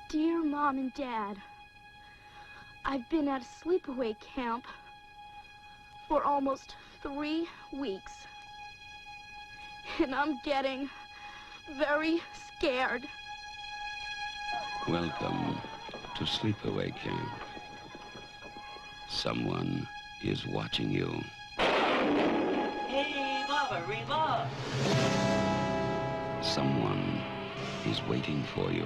Dear Mom and Dad, I've been at a sleepaway camp for almost 3 weeks. And I'm getting very scared. Welcome to Sleepaway Camp. Someone is watching you. Hey, Mama, read love. Someone is waiting for you.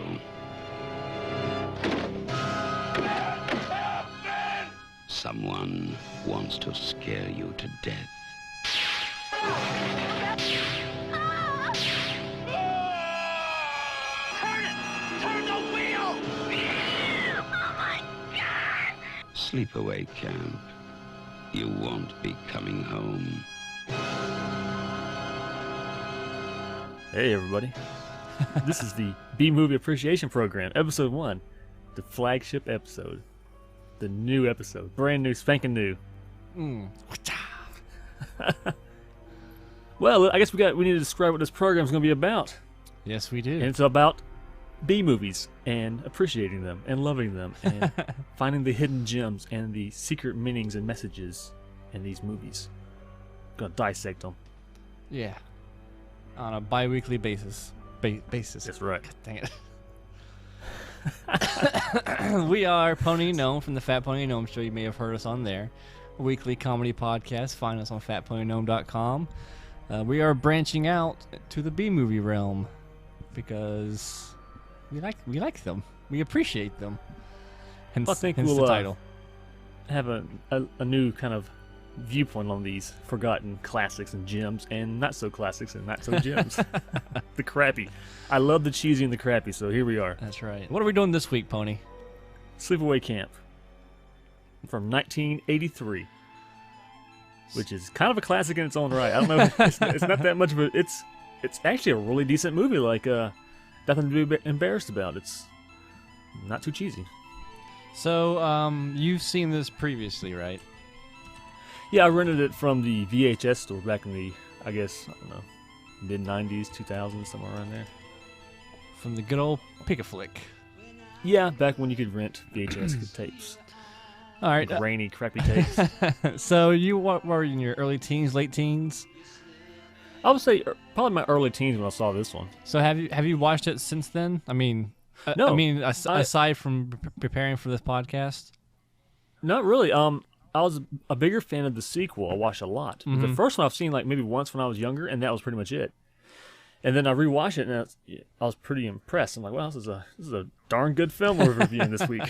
Someone wants to scare you to death. Turn the wheel! Oh my God! Sleepaway Camp. You won't be coming home. Hey everybody, this is the BMovie Appreciation Program, Episode 1, the flagship episode, the new episode, brand new, spanking new. Well, I guess we need to describe what this program is going to be about. Yes, we do. And it's about B-movies and appreciating them and loving them and finding the hidden gems and the secret meanings and messages in these movies. Gonna dissect them. Yeah. On a bi-weekly basis. Basis. That's right. God dang it. We are Pony Gnome from the Fat Pony Gnome Show. You may have heard us on there. A weekly comedy podcast. Find us on FatPonyGnome.com. We are branching out to the B-movie realm because we like them. We appreciate them. Hence, I think hence we'll the title. have a new kind of viewpoint on these forgotten classics and gems and not so classics and not so gems. The crappy. I love the cheesy and the crappy, so here we are. That's right. What are we doing this week, Pony? Sleepaway Camp from 1983, which is kind of a classic in its own right. I don't know. It's not that much of a. It's actually a really decent movie. Like nothing to be embarrassed about. It's not too cheesy. So, you've seen this previously, right? Yeah, I rented it from the VHS store back in the, I guess, I don't know, mid-90s, 2000s, somewhere around there. From the good old Pick-a-Flick. Yeah, back when you could rent VHS tapes. All right. Grainy, crappy tapes. So what were you in your early teens, late teens? I would say probably my early teens when I saw this one. So have you watched it since then? I mean, no. I mean, aside from preparing for this podcast? Not really. I was a bigger fan of the sequel. I watched a lot. Mm-hmm. The first one I've seen like maybe once when I was younger, and that was pretty much it. And then I rewatched it, and I was pretty impressed. I'm like, wow, this is a darn good film we're reviewing this week.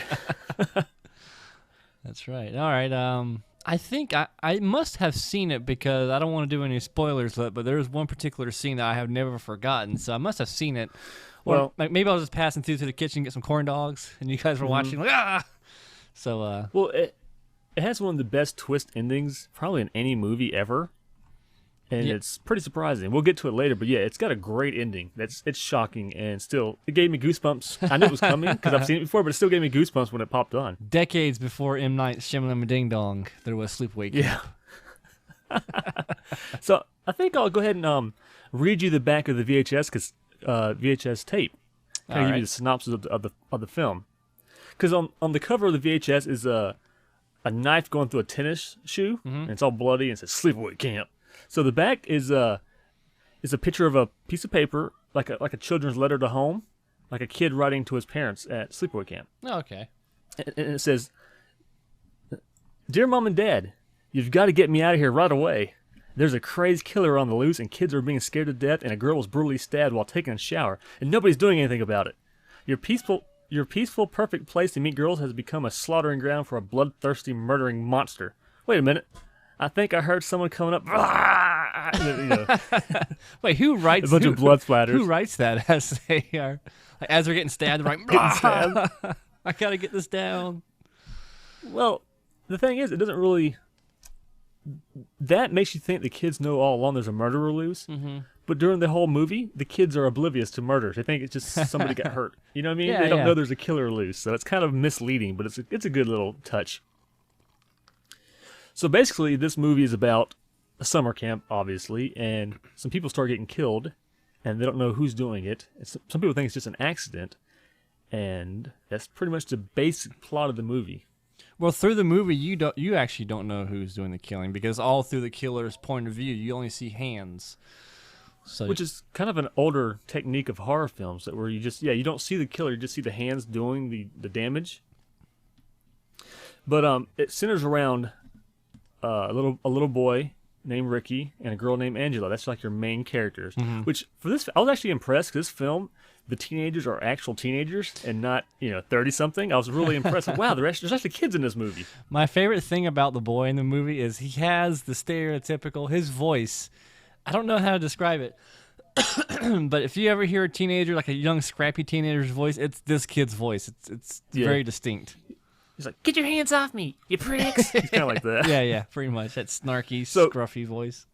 That's right. All right. I think I must have seen it because I don't want to do any spoilers, but there's one particular scene that I have never forgotten. So I must have seen it. Well, like maybe I was just passing through to the kitchen to get some corn dogs, and you guys were watching. Like, ah! So. Well, it has one of the best twist endings probably in any movie ever, and it's pretty surprising. We'll get to it later, but yeah, it's got a great ending. It's shocking, and still, it gave me goosebumps. I knew it was coming because I've seen it before, but it still gave me goosebumps when it popped on. Decades before M. Night Shyamalan Ding Dong, there was Sleepaway Camp. Yeah. So I think I'll go ahead and read you the back of the VHS tape. Kind of give you the synopsis of the film. Because on the cover of the VHS is a knife going through a tennis shoe, and it's all bloody, and it says Sleepaway Camp. So the back is a picture of a piece of paper, like a children's letter to home, like a kid writing to his parents at Sleepaway Camp. Oh, okay. And it says, "Dear Mom and Dad, you've got to get me out of here right away. There's a crazed killer on the loose, and kids are being scared to death, and a girl was brutally stabbed while taking a shower, and nobody's doing anything about it. Your peaceful, perfect place to meet girls has become a slaughtering ground for a bloodthirsty, murdering monster. Wait a minute. I think I heard someone coming up." Wait, who writes a bunch of blood splatters? Who writes that as they are, like, as they're getting stabbed? They're like, getting stabbed. I gotta get this down. Well, the thing is, it doesn't really. That makes you think the kids know all along there's a murderer loose. Mm-hmm. But during the whole movie, the kids are oblivious to murder. They think it's just somebody got hurt. You know what I mean? Yeah, they don't know there's a killer loose. So it's kind of misleading, but it's a good little touch. So basically, this movie is about a summer camp, obviously, and some people start getting killed, and they don't know who's doing it. Some people think it's just an accident, And that's pretty much the basic plot of the movie. Well, through the movie, you actually don't know who's doing the killing because all through the killer's point of view, you only see hands. So, which is kind of an older technique of horror films that where you just you don't see the killer, you just see the hands doing the damage. But it centers around a little boy named Ricky and a girl named Angela. That's like your main characters. Mm-hmm. Which for this, I was actually impressed because this film, the teenagers are actual teenagers and not 30-something. I was really impressed. Wow, there's actually kids in this movie. My favorite thing about the boy in the movie is he has the stereotypical his voice. I don't know how to describe it, but if you ever hear a teenager, like a young scrappy teenager's voice, it's this kid's voice. It's very distinct. He's like, "Get your hands off me, you pricks!" He's kind of like that. Yeah, pretty much that snarky, scruffy voice.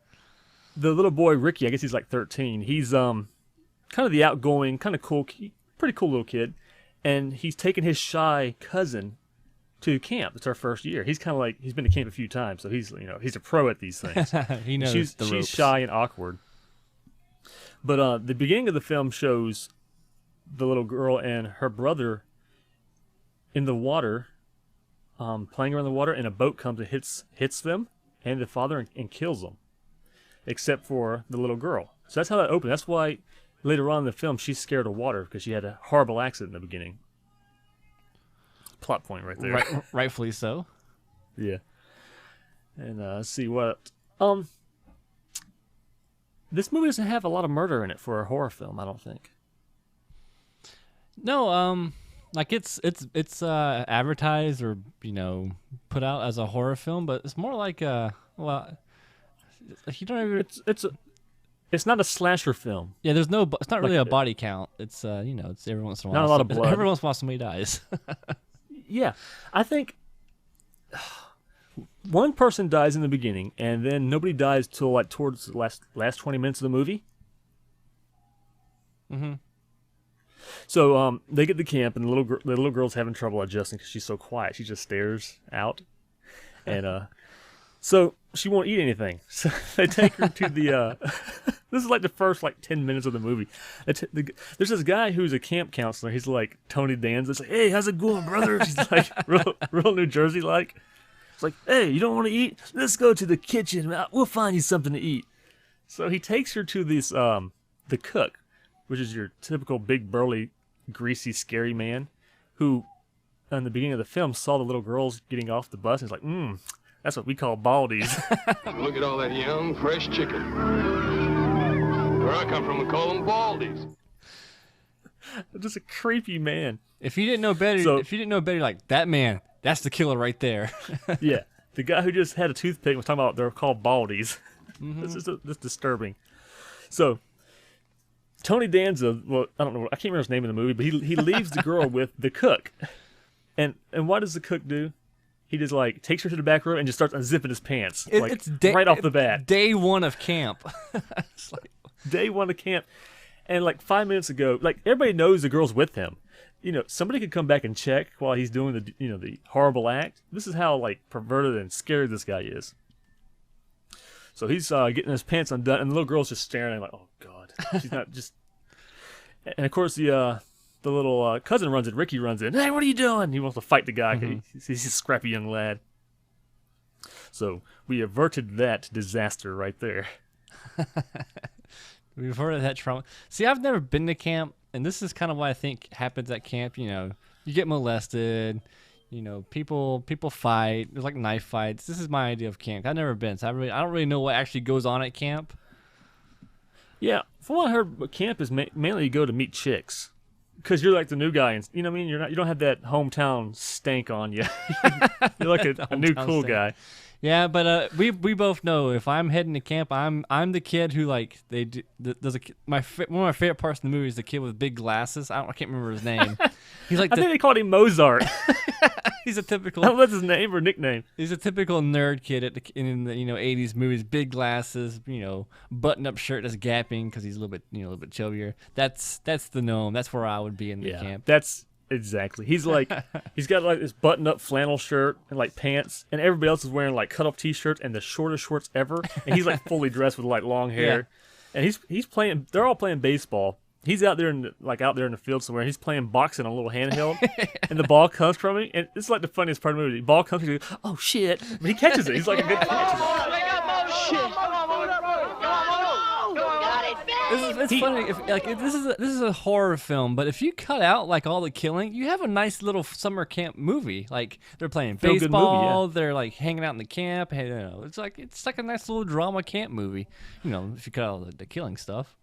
The little boy Ricky, I guess he's like 13. He's kind of the outgoing, kind of cool, pretty cool little kid, and he's taken his shy cousin to camp. It's our first year. He's kind of like he's been to camp a few times, so he's he's a pro at these things. He knows she's ropes. Shy and awkward. But the beginning of the film shows the little girl and her brother in the water, playing around the water, and a boat comes and hits them and the father and kills them, except for the little girl. So that's how that opened. That's why later on in the film she's scared of water because she had a horrible accident in the beginning. Plot point right there. Rightfully so. Yeah. And let's see what this movie doesn't have a lot of murder in it for a horror film, I don't think. No, like it's advertised or put out as a horror film, but it's more like you don't even. It's not a slasher film. Yeah, there's no. It's not really a body count. It's it's every once in a while. Not a lot of blood. Every once in a while somebody dies. Yeah, I think one person dies in the beginning, and then nobody dies till like towards the last 20 minutes of the movie. Mm-hmm. So they get to camp, and the little girl's having trouble adjusting because she's so quiet. She just stares out, and so she won't eat anything. So they take her to the. This is like the first 10 minutes of the movie. There's this guy who's a camp counselor. He's like Tony Danza. It's like, "Hey, how's it going, brother?" He's like real New Jersey like. It's like, "Hey, you don't want to eat? Let's go to the kitchen. We'll find you something to eat." So he takes her to this the cook, which is your typical big, burly, greasy, scary man who, in the beginning of the film, saw the little girls getting off the bus and he's like, that's what we call baldies. Look at all that young, fresh chicken. Where I come from, we call them baldies. Just a creepy man. If you didn't know better, you're like, that man, that's the killer right there. Yeah. The guy who just had a toothpick was talking about they're called baldies. Mm-hmm. This is disturbing. So, Tony Danza, well, I don't know, I can't remember his name in the movie, but he leaves the girl with the cook. And what does the cook do? He just takes her to the back room and just starts unzipping his pants. Right off the bat. Day one of camp. It's day one of camp. And 5 minutes ago, everybody knows the girl's with him. Somebody could come back and check while he's doing the horrible act. This is how perverted and scary this guy is. So he's getting his pants undone, and the little girl's just staring at him oh God. She's not just. And of course the little cousin runs in. Ricky runs in. "Hey, what are you doing?" He wants to fight the guy. Mm-hmm. He's a scrappy young lad. So we averted that disaster right there. We averted that trauma. See, I've never been to camp, and this is kind of what I think happens at camp. You get molested. People fight. There's knife fights. This is my idea of camp. I've never been, so I don't really know what actually goes on at camp. Yeah, from what I heard, camp is mainly you go to meet chicks, because you're the new guy, and you know what I mean. You don't have that hometown stank on you. You're like a new cool guy. Yeah, but we both know if I'm heading to camp, I'm the kid who there's one of my favorite parts in the movie is the kid with big glasses. I can't remember his name. He's I think they called him Mozart. He's a typical. I don't know if that's his name or nickname. He's a typical nerd kid in the 80s movies. Big glasses, button-up shirt that's gapping because he's a little bit chubbier. That's the gnome. That's where I would be in the camp. That's exactly. He's he's got this button-up flannel shirt and pants, and everybody else is wearing cut-off t-shirts and the shortest shorts ever, and he's fully dressed with long hair, and he's playing. They're all playing baseball. he's out there in the field somewhere. He's playing boxing on a little handheld, and the ball comes from him, and it's like the funniest part of the movie. The ball comes, and he goes, "Oh shit!" But he catches it. He's like a good catcher. It's funny. This is a horror film, but if you cut out like all the killing, you have a nice little summer camp movie. Like they're playing Feel-good baseball, movie, yeah. they're like hanging out in the camp. Hey, it's like a nice little drama camp movie. If you cut out the killing stuff.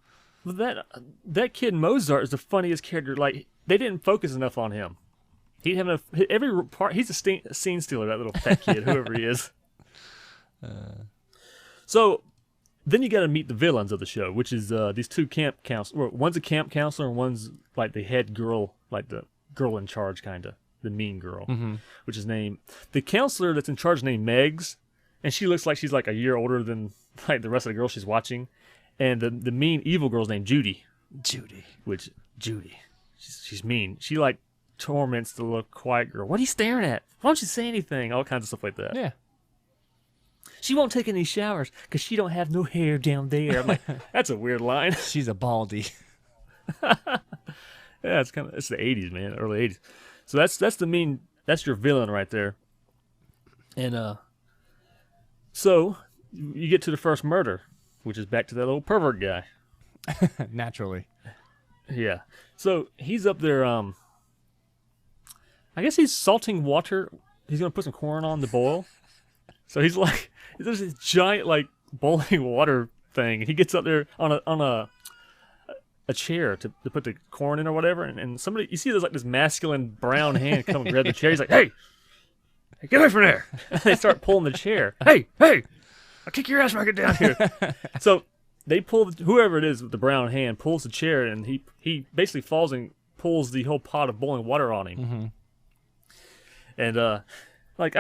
Well, that kid Mozart is the funniest character. Like they didn't focus enough on him. He having every part. He's a scene stealer. That little fat kid, whoever he is. So then you got to meet the villains of the show, which is these two camp counselors. One's a camp counselor, and one's like the head girl, like the girl in charge, kind of the mean girl, which is named the counselor that's in charge is named Megs, and she looks like she's like a year older than like the rest of the girls she's watching. And the mean evil girl's named Judy. Judy. She's mean. She like torments the little quiet girl. What are you staring at? Why don't you say anything? All kinds of stuff like that. Yeah. She won't take any showers because she don't have no hair down there. I'm like, that's a weird line. She's a baldy. Yeah, it's the 80s, man, early 80s. So that's your villain right there. And so you get to the first murder, which is back to that little pervert guy. Naturally. Yeah. So he's up there. I guess he's salting water. He's gonna put some corn on to boil. So he's like, there's this giant like boiling water thing, and he gets up there on a chair to put the corn in or whatever. And somebody, you see, there's like this masculine brown hand come and grab the chair. He's like, hey, get away from there! And they start pulling the chair. Hey! I'll kick your ass when I get down here. So they pull, whoever it is with the brown hand pulls the chair, and he basically falls and pulls the whole pot of boiling water on him. Mm-hmm. And like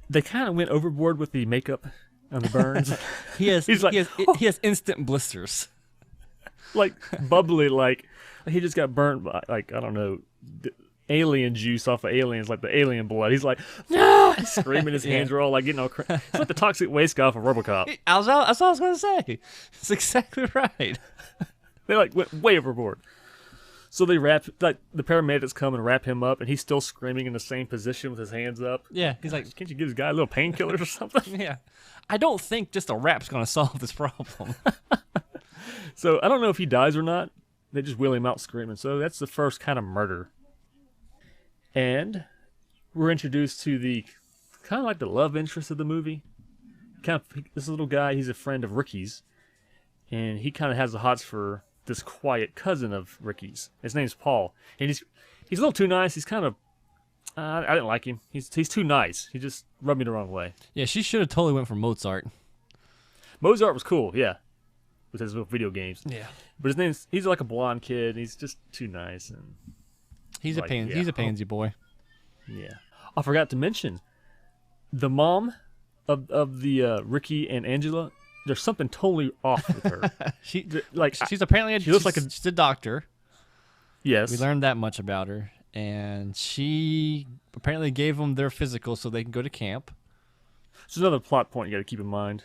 they kind of went overboard with the makeup on the burns. He has instant blisters. Like bubbly, like he just got burnt by, like, I don't know, alien juice off of aliens, like the alien blood. He's like, no! He's screaming. His hands are all like getting all it's like the toxic waste guy off of RoboCop. That's what I was going to say. It's exactly right. They like went way overboard. So they the paramedics come and wrap him up, and he's still screaming in the same position with his hands up. Yeah, he's like, can't you give this guy a little painkillers or something? Yeah. I don't think just a rap's going to solve this problem. So I don't know if he dies or not. They just wheel him out screaming. So that's the first kind of murder. And we're introduced to the kind of like the love interest of the movie. This little guy, he's a friend of Ricky's, and he kind of has the hots for this quiet cousin of Ricky's. His name's Paul, and he's a little too nice. He's kind of I didn't like him. He's too nice. He just rubbed me the wrong way. Yeah, she should have totally went for Mozart. Mozart was cool, yeah, with his little video games. Yeah, but he's like a blonde kid. And he's just too nice, and he's a pansy boy. Yeah. I forgot to mention the mom of the Ricky and Angela. There's something totally off with her. She's apparently she's a doctor. Yes, we learned that much about her, and she apparently gave them their physical so they can go to camp. It's another plot point you got to keep in mind.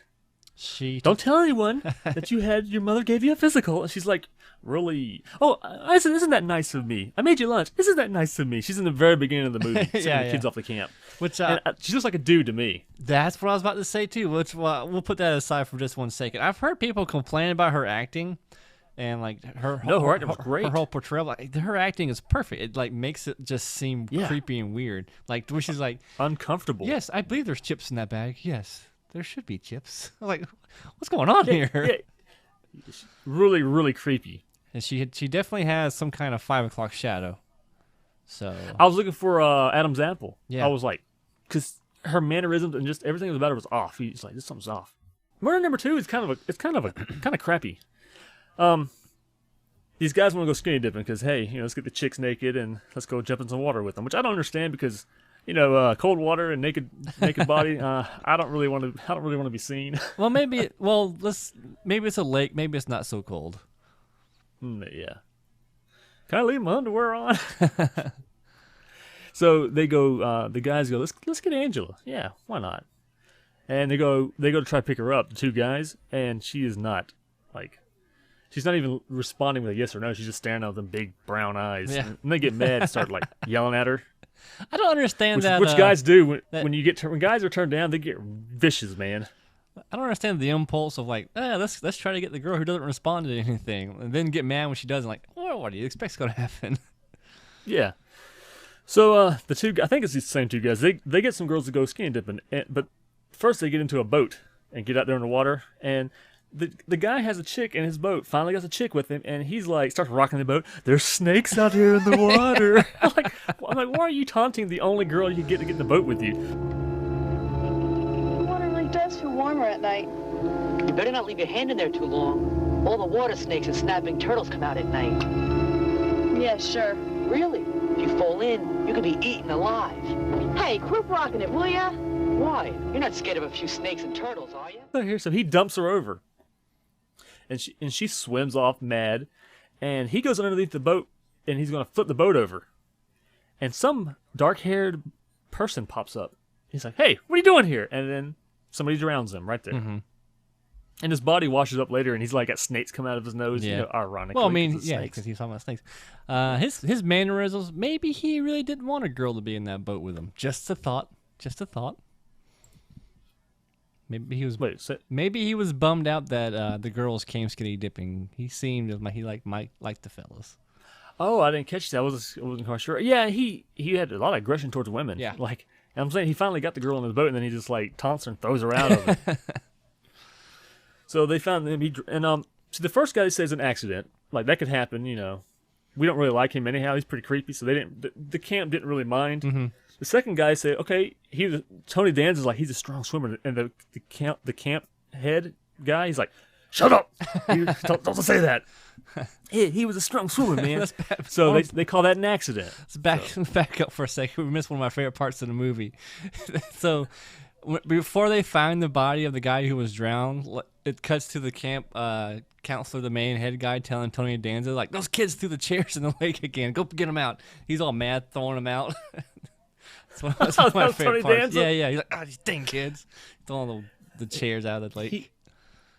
Don't tell anyone that your mother gave you a physical. And she's like, really? Oh, isn't that nice of me? I made you lunch. Isn't that nice of me? She's in the very beginning of the movie, sending the kids off the camp. Which she looks like a dude to me. That's what I was about to say too. Which we'll put that aside for just 1 second. I've heard people complain about her acting, and like her acting was great. Her whole portrayal, like her acting is perfect. It like makes it just seem creepy and weird. Like where she's like uncomfortable. Yes, I believe there's chips in that bag. Yes. There should be chips. I'm like, what's going on here? Yeah. Really, really creepy. And she definitely has some kind of 5 o'clock shadow. So I was looking for Adam's apple. Yeah. I was like, because her mannerisms and just everything about her was off. He's like, something's off. Murder number 2 is kind of crappy. These guys want to go skinny dipping because hey, let's get the chicks naked and let's go jump in some water with them, which I don't understand because. Cold water and naked body. I don't really want to be seen. Well, maybe it's a lake. Maybe it's not so cold. Yeah. Can I leave my underwear on? So they go. The guys go. Let's get Angela. Yeah, why not? And they go to try to pick her up. The two guys, and she is not she's not even responding with a yes or no. She's just staring out with them big brown eyes. Yeah. And they get mad and start like yelling at her. I don't understand that. Which guys do when guys are turned down, they get vicious, man. I don't understand the impulse of like, let's try to get the girl who doesn't respond to anything, and then get mad when she doesn't. Like, well, what do you expect's going to happen? Yeah. So the two, I think it's the same two guys. They get some girls to go skinny dipping, but first they get into a boat and get out there in the water. And the guy has a chick in his boat. Finally got a chick with him, and he's like starts rocking the boat. There's snakes out here in the water. I'm like, why are you taunting the only girl you get to get in the boat with you? The water really does feel warmer at night. You better not leave your hand in there too long. All the water snakes and snapping turtles come out at night. Yeah, sure. Really? If you fall in, you could be eaten alive. Hey, quit rocking it, will ya? Why? You're not scared of a few snakes and turtles, are you? So he dumps her over, and she swims off mad, and he goes underneath the boat, and he's gonna flip the boat over, and some dark-haired person pops up. He's like, "Hey, what are you doing here?" And then somebody drowns him right there. Mm-hmm. And his body washes up later, and he's like got snakes come out of his nose. Yeah. You know, ironically. Well, I mean, yeah, snakes. because he's talking about snakes. His mannerisms. Maybe he really didn't want a girl to be in that boat with him. Just a thought. Just a thought. Maybe he was. Maybe he was bummed out that the girls came skinny dipping. He seemed like he might like the fellas. Oh, I didn't catch that. I wasn't quite sure. Yeah, he had a lot of aggression towards women. Yeah. Like I'm saying, he finally got the girl in the boat, and then he just like taunts her and throws her out of it. So they found him, so the first guy says an accident, like that could happen, you know. We don't really like him anyhow. He's pretty creepy, so the camp didn't really mind. Mm-hmm. The second guy said, okay, Tony Danza's like he's a strong swimmer, and the camp head guy, he's like, shut up, don't say that. He was a strong swimmer, man. So they call that an accident. Let's back up for a second. We missed one of my favorite parts of the movie. So before they find the body of the guy who was drowned, it cuts to the camp counselor, the main head guy, telling Tony Danza, like, those kids threw the chairs in the lake again. Go get them out. He's all mad, throwing them out. That's one of my favorite parts. Danza? Yeah. He's like, these dang kids. Throwing the chairs out of the lake.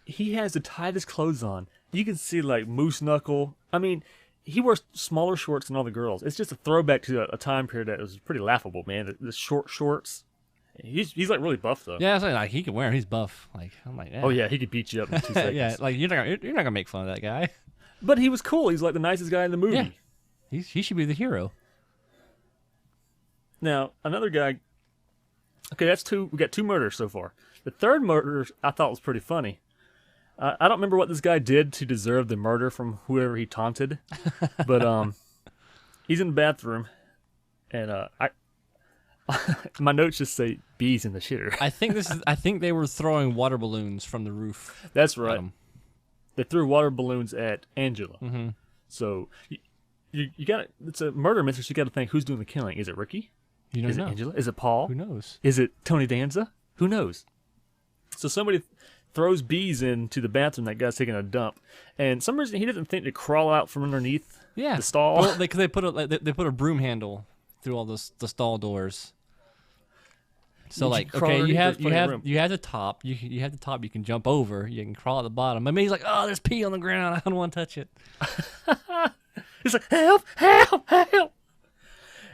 He has the tightest clothes on. You can see, like, moose knuckle. I mean, he wears smaller shorts than all the girls. It's just a throwback to a time period that was pretty laughable, man. The short shorts. He's like really buff though. Yeah, like he can wear them. He's buff. Like I'm like, oh yeah, he could beat you up in 2 seconds. Yeah, like you're not gonna make fun of that guy. But he was cool. He's like the nicest guy in the movie. Yeah, he should be the hero. Now another guy. Okay, that's two. We got 2 murders so far. The third murder I thought was pretty funny. I don't remember what this guy did to deserve the murder from whoever he taunted, but he's in the bathroom, and my notes just say bees in the shitter. I think they were throwing water balloons from the roof. That's right. They threw water balloons at Angela. Mm-hmm. So you got it's a murder mystery. So you got to think who's doing the killing. Is it Ricky? You don't Is know. it Angela? Is it Paul? Who knows? Is it Tony Danza? Who knows? So somebody throws bees into the bathroom. That guy's taking a dump, and some reason he doesn't think to crawl out from underneath the stall. Well, they put a broom handle through all the stall doors. So like, okay, you have the top. You have the top. You can jump over. You can crawl at the bottom. But he's like, oh, there's pee on the ground. I don't want to touch it. He's like, help!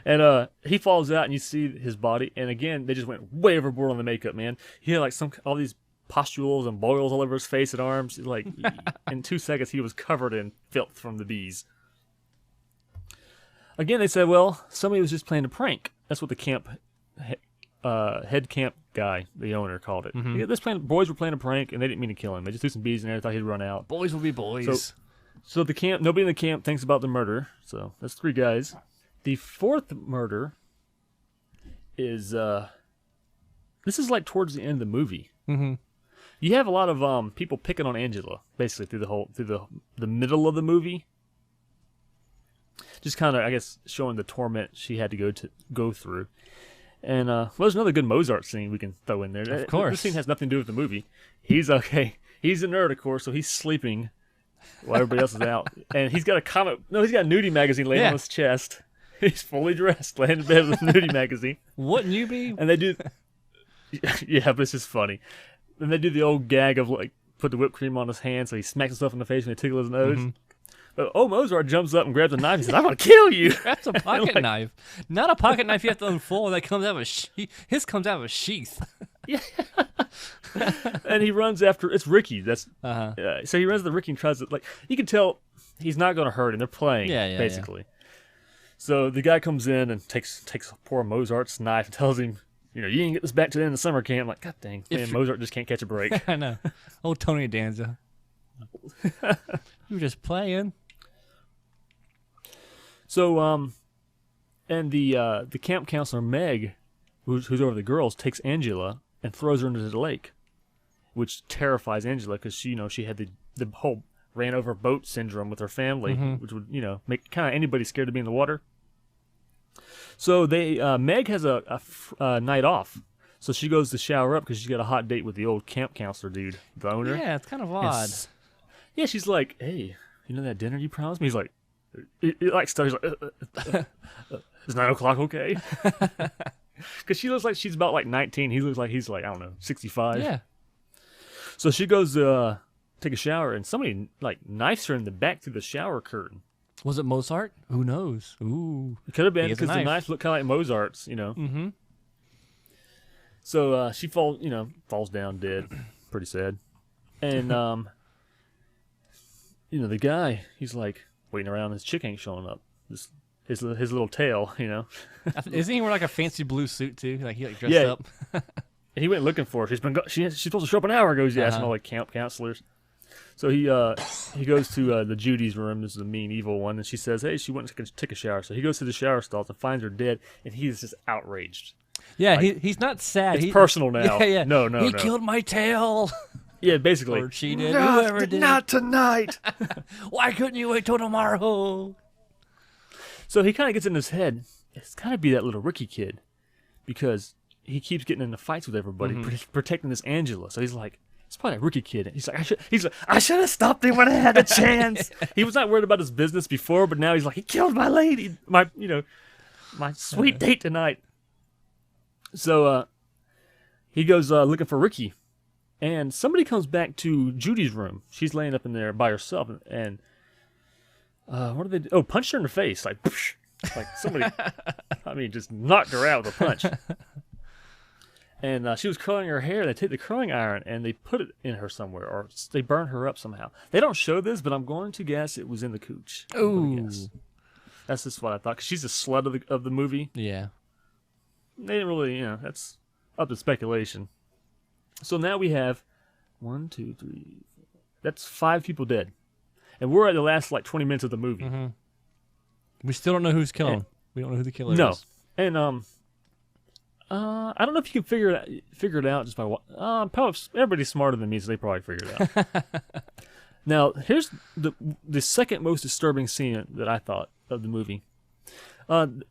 And he falls out, and you see his body. And again, they just went way overboard on the makeup, man. He had like all these pustules and boils all over his face and arms. Like in 2 seconds, he was covered in filth from the bees. Again, they said, well, somebody was just playing a prank. That's what the camp head camp guy, the owner, called it. Mm-hmm. Yeah, boys were playing a prank, and they didn't mean to kill him. They just threw some bees in there. Thought he'd run out. Boys will be boys. So the camp, nobody in the camp thinks about the murder. So that's 3 guys. The 4th murder is this is like towards the end of the movie. Mm-hmm. You have a lot of people picking on Angela basically through the middle of the movie. Just kind of, I guess, showing the torment she had to go through. And well, there's another good Mozart scene we can throw in there. Of course, this scene has nothing to do with the movie. He's okay. He's a nerd, of course, so he's sleeping while everybody else is out. And he's got a nudie magazine laying on his chest. He's fully dressed, laying in bed with a nudie magazine. Wouldn't you be? And they do, yeah, but it's just funny. And they do the old gag of like put the whipped cream on his hand, so he smacks himself in the face when he tickles his nose. But Mozart jumps up and grabs a knife and says, "I'm gonna kill you." That's a pocket knife, not a pocket knife you have to unfold. That comes out of a sheath. His comes out of a sheath. Yeah. And he runs after. It's Ricky. That's so he runs to Ricky and tries to you can tell he's not gonna hurt him. They're playing basically. So the guy comes in and takes poor Mozart's knife and tells him, you didn't get this back to the end of the summer camp. I'm like, God dang, man, Mozart just can't catch a break. I know. Old Tony Danza. You were just playing. So, and the camp counselor, Meg, who's over the girls, takes Angela and throws her into the lake, which terrifies Angela because she had the whole ran over boat syndrome with her family, which would, make kind of anybody scared to be in the water. So Meg has a night off. So she goes to shower up because she's got a hot date with the old camp counselor dude, the owner. Yeah, it's kind of odd. Yeah, she's like, "Hey, that dinner you promised me?" He's like, stutters like, "Is 9 o'clock okay?" Because she looks like she's about 19. He looks like he's I don't know, 65. Yeah. So she goes to take a shower, and somebody knifes her in the back through the shower curtain. Was it Mozart? Who knows? Ooh. It could have been because the knife looked kind of like Mozart's, Mm-hmm. So she falls down dead. Pretty sad. And the guy, he's waiting around. His chick ain't showing up. His little tail, Isn't he wearing a fancy blue suit too? He dressed up. And he went looking for her. She's supposed to show up an hour ago. He's asking all camp counselors. So he goes to the Judy's room. This is the mean, evil one, and she says, "Hey, she went to take a shower." So he goes to the shower stalls and finds her dead, and he's just outraged. Yeah, he's not sad. It's personal now. Yeah. No. He killed my tail. Yeah, basically. Or she did. No, Whoever did. Not tonight. Why couldn't you wait till tomorrow? So he kind of gets in his head. It's got to be that little Ricky kid, because he keeps getting into fights with everybody, protecting this Angela. So he's like, it's probably a Ricky kid. He's like, I should have stopped him when I had a chance. He was not worried about his business before, but now he's like, he killed my lady, my sweet date tonight. So he goes looking for Ricky, and somebody comes back to Judy's room. She's laying up in there by herself, and what do they do? Oh, punched her in the face, poosh. Somebody, just knocked her out with a punch. And she was curling her hair. They take the curling iron and they put it in her somewhere, or they burn her up somehow. They don't show this, but I'm going to guess it was in the cooch. Ooh, that's just what I thought. Cause she's a slut of the movie. Yeah, they didn't really, that's up to speculation. So now we have 1, 2, 3, 4. That's 5 people dead, and we're at the last 20 minutes of the movie. Mm-hmm. We still don't know who's killing. We don't know who the killer is. No, and I don't know if you can figure it out just by probably everybody's smarter than me, so they probably figured it out. Now, here's the second most disturbing scene that I thought of the movie. The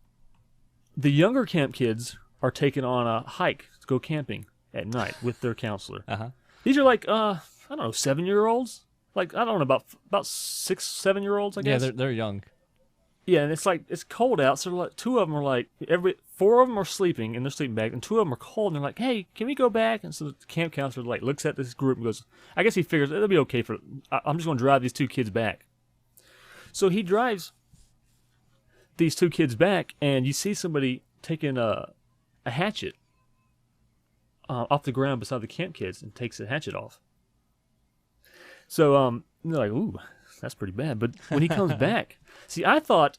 younger camp kids are taken on a hike to go camping at night with their counselor. These are I don't know, 7-year-olds. I don't know, about 6, 7-year-olds, I guess. Yeah, they're young. Yeah, and it's cold out, so 2 of them are 4 of them are sleeping in their sleeping bag, and 2 of them are cold, and they're like, "Hey, can we go back?" And so the camp counselor looks at this group and goes, I guess he figures it'll be okay I'm just going to drive these 2 kids back. So he drives these 2 kids back, and you see somebody taking a hatchet off the ground beside the camp kids and takes the hatchet off. So they're like, "Ooh, that's pretty bad." But when he comes back, see, I thought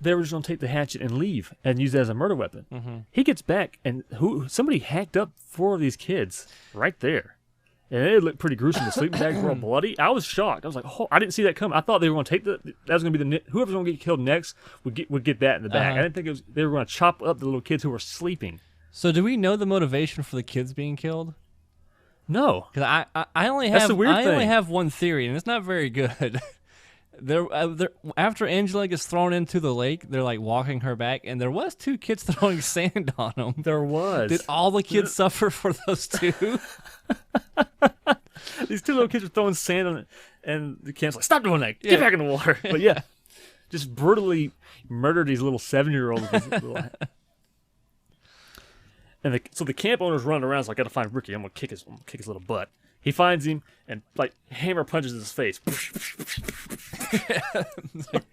they were just going to take the hatchet and leave and use it as a murder weapon. Mm-hmm. He gets back, and somebody hacked up 4 of these kids right there. And it looked pretty gruesome. The sleeping bags were all bloody. I was shocked. I was like, "Oh, I didn't see that coming." I thought they were going to take that was going to be whoever's going to get killed next would get that in the back. I didn't think they were going to chop up the little kids who were sleeping. So do we know the motivation for the kids being killed? No, because I only have one theory, and it's not very good. After Angela gets thrown into the lake, they're walking her back, and there was 2 kids throwing sand on them. There was. Did all the kids suffer for those 2? These 2 little kids were throwing sand on it, and the camp's like, "Stop doing that! Get back in the water!" But yeah, just brutally murdered these little 7-year-olds. And so the camp owner's running around. So I got to find Ricky. I'm gonna kick his little butt. he finds him and like hammer punches his face.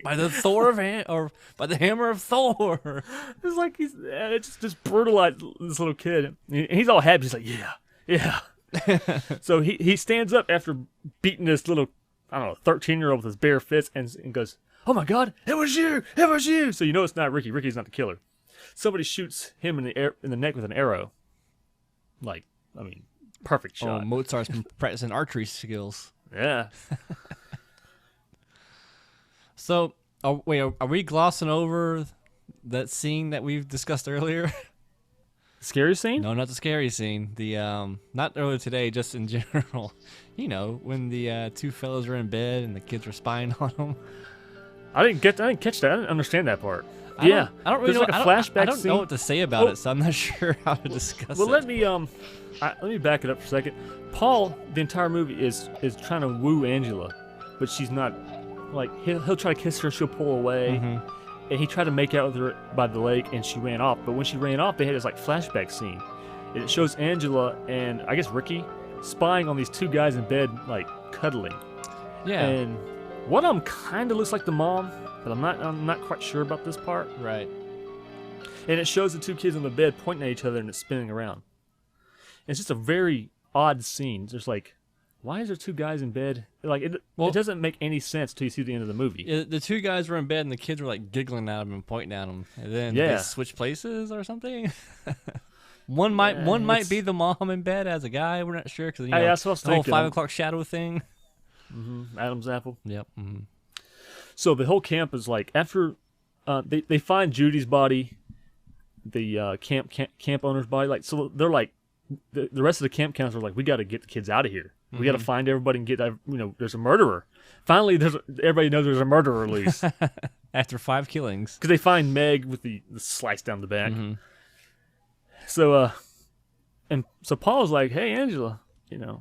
By the Thor of or by the hammer of Thor. It's like it's just brutalized this little kid. And he's all happy. He's like, yeah. So he stands up after beating this little, I don't know, 13-year-old with his bare fists and goes, "Oh my God, it was you! It was you!" So you know it's not Ricky. Ricky's not the killer. Somebody shoots him in the neck with an arrow. Like, I mean, perfect shot. Oh, Mozart's been practicing archery skills. Yeah. So, are we glossing over that scene that we've discussed earlier? Scary scene? No, not the scary scene. The not earlier today, just in general. You know, when the two fellas were in bed and the kids were spying on them. I didn't catch that. I didn't understand that part. I don't really know. There's like a flashback I don't scene. know what to say about it, so I'm not sure how to discuss Well, it. let me back it up for a second. Paul, the entire movie is trying to woo Angela, but she's not. Like he'll try to kiss her, she'll pull away, and he tried to make out with her by the lake, and she ran off. But when she ran off, they had this like flashback scene. And it shows Angela and I guess Ricky spying on these two guys in bed, like cuddling. Yeah. And one of them kind of looks like the mom, but I'm not quite sure about this part. Right. And it shows the two kids on the bed pointing at each other and it's spinning around. And it's just a very odd scene. There's like, why is there two guys in bed? Like it doesn't make any sense till you see the end of the movie. The two guys were in bed and the kids were like giggling at them and pointing at them, and then they switch places or something. one might be the mom in bed as a guy. We're not sure because that's what I was the whole thinking. 5 o'clock shadow thing. Adam's apple. Yep. So the whole camp is like after they find Judy's body, the camp owner's body. Like so they're like the rest of the camp counselors are like, we got to get the kids out of here. We got to find everybody and get there's a murderer. Finally, everybody knows there's a murderer loose. After 5 killings, because they find Meg with the slice down the back. So so Paul's like, hey Angela, you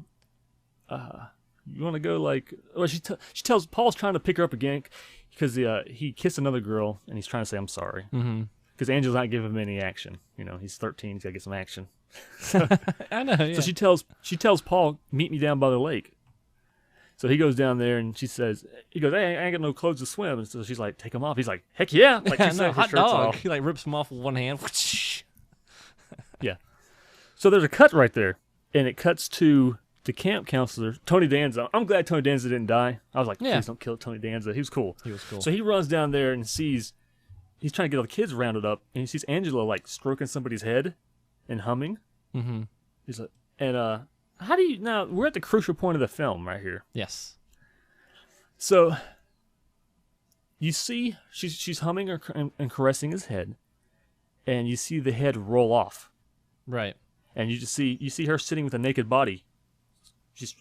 want to go like? Well, she tells Paul's trying to pick her up again because he kissed another girl and he's trying to say I'm sorry because Angela's not giving him any action. He's 13, he's got to get some action. So, I know. Yeah. So she tells Paul, meet me down by the lake. So he goes down there and he goes, hey, I ain't got no clothes to swim. And so she's like, take them off. He's like, heck yeah. Like she said, hot his shirt's dog. off. He like rips them off with one hand. Yeah. So there's a cut right there, and it cuts to the camp counselor, Tony Danza. I'm glad Tony Danza didn't die. I was like, please don't kill Tony Danza. He was cool. So he runs down there and he's trying to get all the kids rounded up, and he sees Angela like stroking somebody's head and humming. He's like, and how do you now? We're at the crucial point of the film right here. Yes. So you see, she's humming and caressing his head, and you see the head roll off. Right. And you see her sitting with a naked body.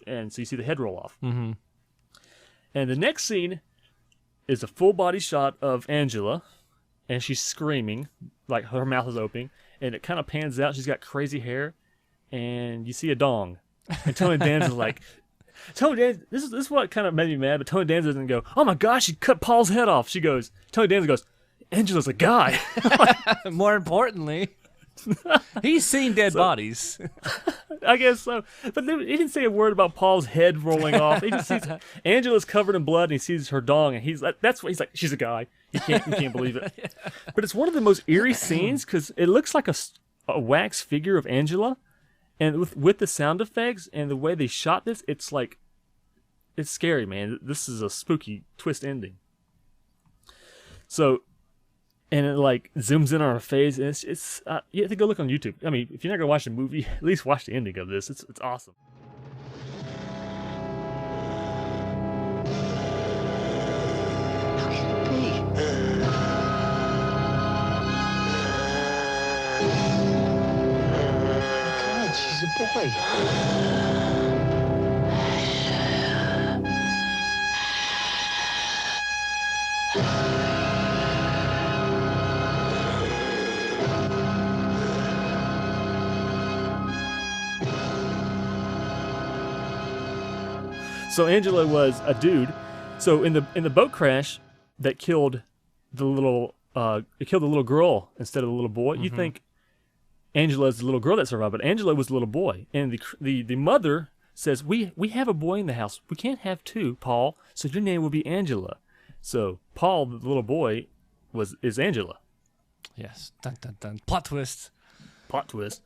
And so you see the head roll off. And the next scene is a full body shot of Angela, and she's screaming, like her mouth is open, and it kind of pans out. She's got crazy hair, and you see a dong. And Tony Danza's like, this is what kind of made me mad, but Tony Danza doesn't go, oh my gosh, she cut Paul's head off. Tony Danza goes, Angela's a guy. More importantly, he's seen dead bodies. I guess so. But he didn't say a word about Paul's head rolling off. He just sees Angela's covered in blood, and he sees her dong, and he's like, he's like, she's a guy. You can't believe it. But it's one of the most eerie scenes because it looks like a wax figure of Angela, and with the sound effects and the way they shot this, it's scary, man. This is a spooky twist ending. So. And it like zooms in on her face, and it's you have to go look on YouTube. I mean, if you're not gonna watch the movie, at least watch the ending of this. It's awesome. How can it be? Oh God, she's a boy. So Angela was a dude. So in the boat crash that killed the little girl instead of the little boy, you think Angela is the little girl that survived, but Angela was the little boy, and the mother says, we have a boy in the house. We can't have two, Paul. So your name will be Angela. So Paul, the little boy, is Angela. Yes. Dun dun dun. Plot twist. Plot twist.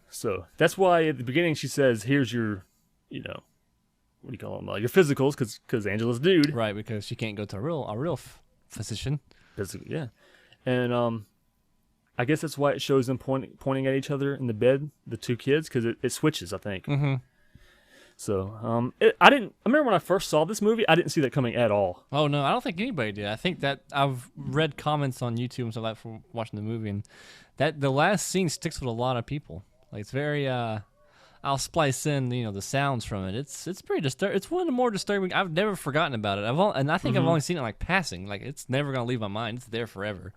So that's why at the beginning she says, "Here's your, what do you call them? Your physicals," because Angela's dude. Right, because she can't go to a real physician. Yeah, and I guess that's why it shows them pointing at each other in the bed, the two kids, because it switches, I think. Mm-hmm. So I remember when I first saw this movie, I didn't see that coming at all. Oh no, I don't think anybody did. I think that I've read comments on YouTube and stuff like that from watching the movie, and that the last scene sticks with a lot of people. Like it's very I'll splice in the sounds from it. It's pretty disturbing. It's one of the more disturbing. I've never forgotten about it. And I think I've only seen it like passing. Like it's never gonna leave my mind. It's there forever.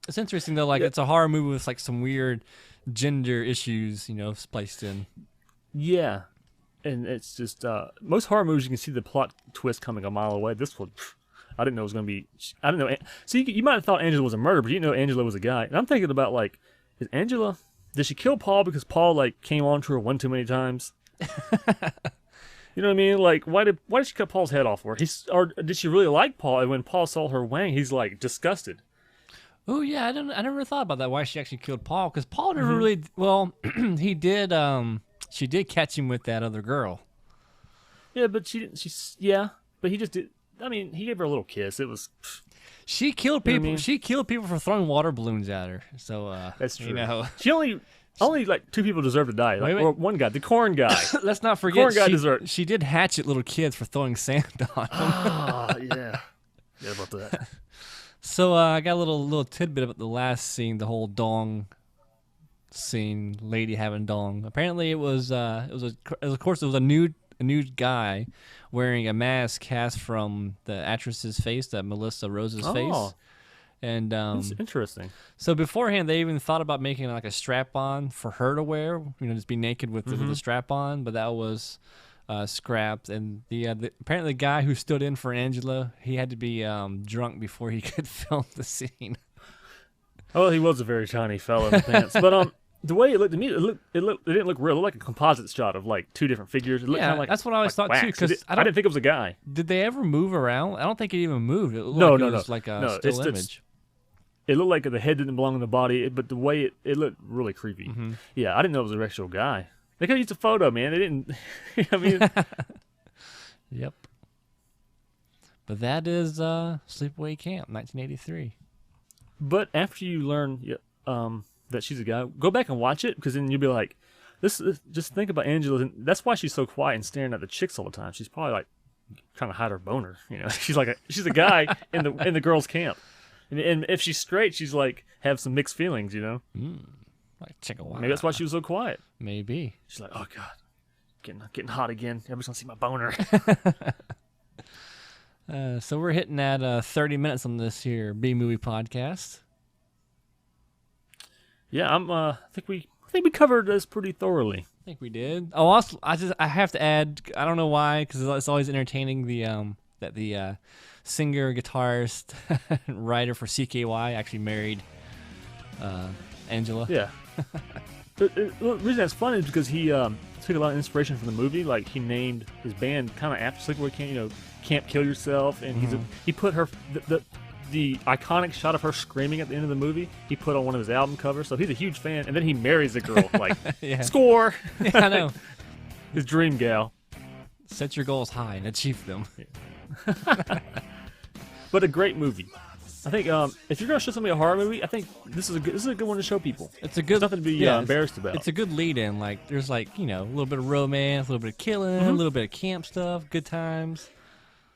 It's interesting though. Like it's a horror movie with like some weird gender issues, spliced in. Yeah, and it's just most horror movies you can see the plot twist coming a mile away. This one, I didn't know it was gonna be. I didn't know. So you might have thought Angela was a murderer, but you didn't know Angela was a guy. And I'm thinking about like, is Angela? Did she kill Paul because Paul like came on to her one too many times? You know what I mean? Like, why did she cut Paul's head off? Or did she really like Paul? And when Paul saw her wang, he's like disgusted. Oh yeah, I never thought about that. Why she actually killed Paul? Because Paul never really. Well, he did. She did catch him with that other girl. Yeah, but but he just did. I mean, he gave her a little kiss. It was. She killed people. You know what I mean? She killed people for throwing water balloons at her. So that's true. She only like two people deserve to die. Like, or one guy, the corn guy. Let's not forget. Corn guy deserved. She did hatchet little kids for throwing sand on them. Ah, yeah. Yeah, about that. So I got a little tidbit about the last scene, the whole dong scene, lady having dong. Apparently, it was a nude guy wearing a mask cast from the actress's face, that Melissa Rose's face. And that's interesting. So beforehand, they even thought about making like a strap-on for her to wear, just be naked with the strap-on, but that was scrapped. And apparently the guy who stood in for Angela, he had to be drunk before he could film the scene. Oh, he was a very tiny fella in the pants, but the way it looked to me, it didn't look real. It looked like a composite shot of like two different figures. It looked kind of like that's what I always thought wax. too. Because I didn't think it was a guy. Did they ever move around? I don't think it even moved. It looked it was like a still image. It looked like the head didn't belong in the body, but the way it looked really creepy. Yeah, I didn't know it was an actual guy. They could have used a photo, man. They didn't. I mean, yep. But that is Sleepaway Camp, 1983. But after you learn that she's a guy, go back and watch it, because then you'll be like, this just think about Angela. And that's why she's so quiet and staring at the chicks all the time. She's probably like trying to hide her boner. She's a guy in the girls' camp. And if she's straight, she's like have some mixed feelings, Like chicken. Maybe that's why she was so quiet. Maybe she's like, oh god, getting hot again. Everybody's gonna see my boner. So we're hitting at 30 minutes on this here BMovie podcast. Yeah, I think we covered this pretty thoroughly. I think we did. Oh, also, I have to add. I don't know why, because it's always entertaining that the singer, guitarist, writer for CKY actually married Angela. Yeah. The reason that's funny is because he took a lot of inspiration from the movie. Like he named his band kind of after Sleepaway Camp, Can't Kill Yourself, and he put her the iconic shot of her screaming at the end of the movie. He put on one of his album covers, so he's a huge fan. And then he marries the girl, like score. Yeah, I know. His dream gal. Set your goals high and achieve them. Yeah. But a great movie. I think if you're gonna show somebody a horror movie, I think this is a good one to show people. It's a good nothing to be embarrassed about. It's a good lead-in. Like there's a little bit of romance, a little bit of killing, a little bit of camp stuff, good times.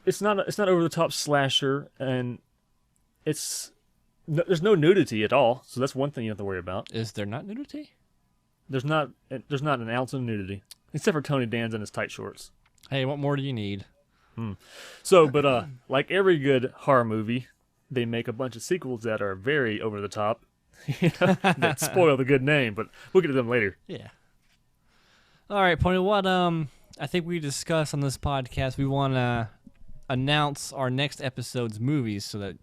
It's not over the top slasher, and there's no nudity at all. So that's one thing you have to worry about. Is there not nudity? There's not an ounce of nudity, except for Tony Danza in his tight shorts. Hey, what more do you need? So, but like every good horror movie, they make a bunch of sequels that are very over the top, that spoil the good name. But we'll get to them later. Yeah. All right, Pony. What I think we discussed on this podcast, we want to announce our next episode's movies so that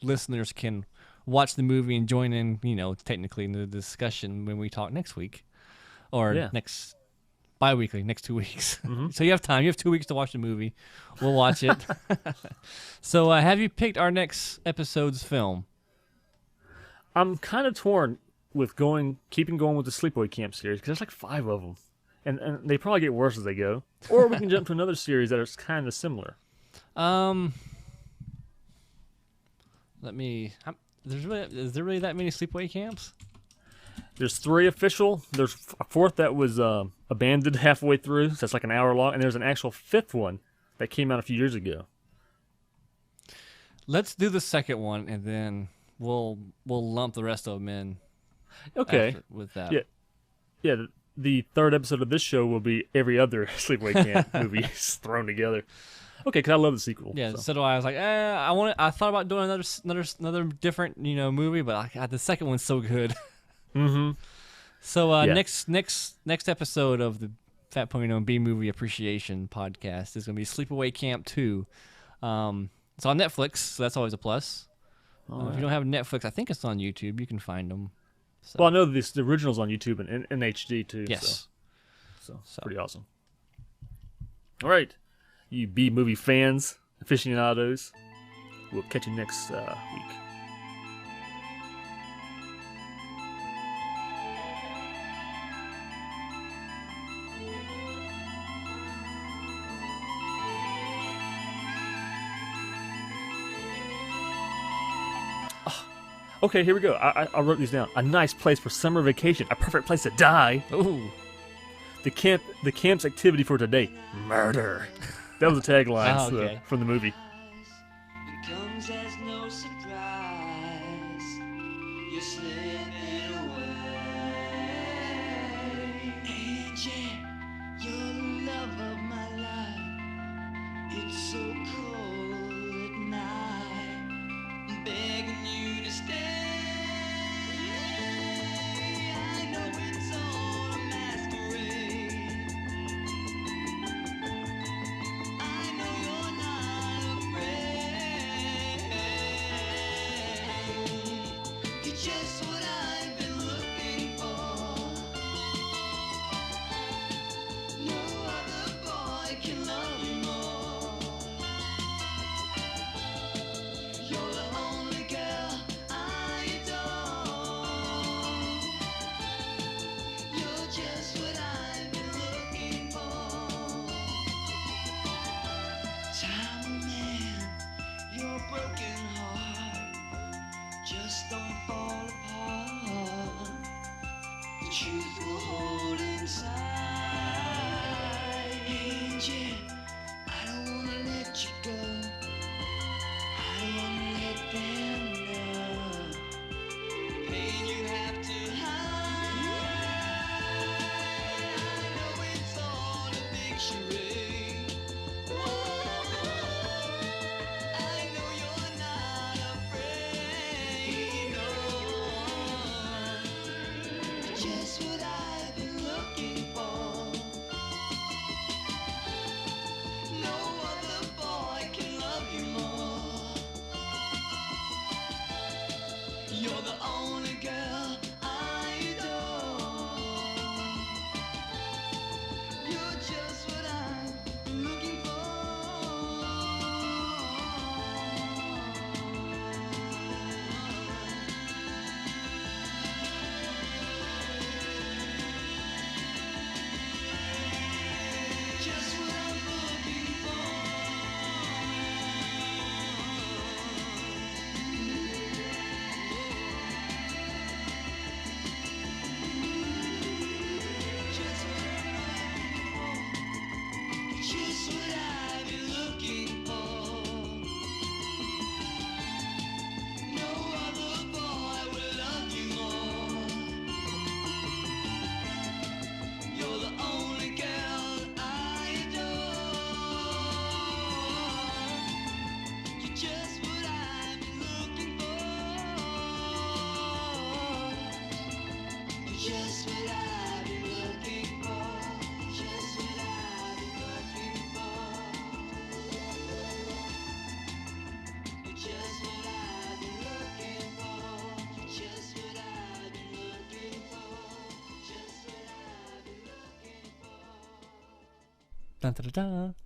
listeners can watch the movie and join in, technically in the discussion when we talk next week or next bi-weekly, next 2 weeks. So you have time. You have 2 weeks to watch the movie. We'll watch it. So have you picked our next episode's film? I'm kind of torn with keeping going with the Sleepaway Camp series because there's like 5 of them, and they probably get worse as they go. Or we can jump to another series that is kind of similar. Is there really that many Sleepaway Camps? There's 3 official. There's a 4th that was abandoned halfway through, so that's like an hour long, and there's an actual 5th one that came out a few years ago. Let's do the second one, and then we'll lump the rest of them in. Okay. With that. Yeah. The 3rd episode of this show will be every other Sleepaway Camp movie thrown together. Okay, because I love the sequel. Yeah. So do I. I was like, I thought about doing another different movie, but the second one's so good. Mm-hmm. So next episode of the Fat Pony Gnome BMovie Appreciation Podcast is going to be Sleepaway Camp 2. It's on Netflix, so that's always a plus. If you don't have Netflix, I think it's on YouTube. You can find them. So. Well, I know the original's on YouTube and in HD too. Yes. So pretty awesome. All right, you B-movie fans, aficionados, we'll catch you next week. Okay, here we go. I wrote these down. A nice place for summer vacation. A perfect place to die. Ooh. The camp's activity for today. Murder. That was the tagline from the movie. It comes as no surprise. You're slipping away. AJ, you're the love of my life. It's so cold at night. I'm begging you to stay. I know it's all a masquerade. I know you're not afraid. You're just what I've been looking for. No other boy can love me more. You're the only girl I adore. You're just what I've been looking for. Time man, your broken heart just don't fall apart. Dun, dun, dun, dun.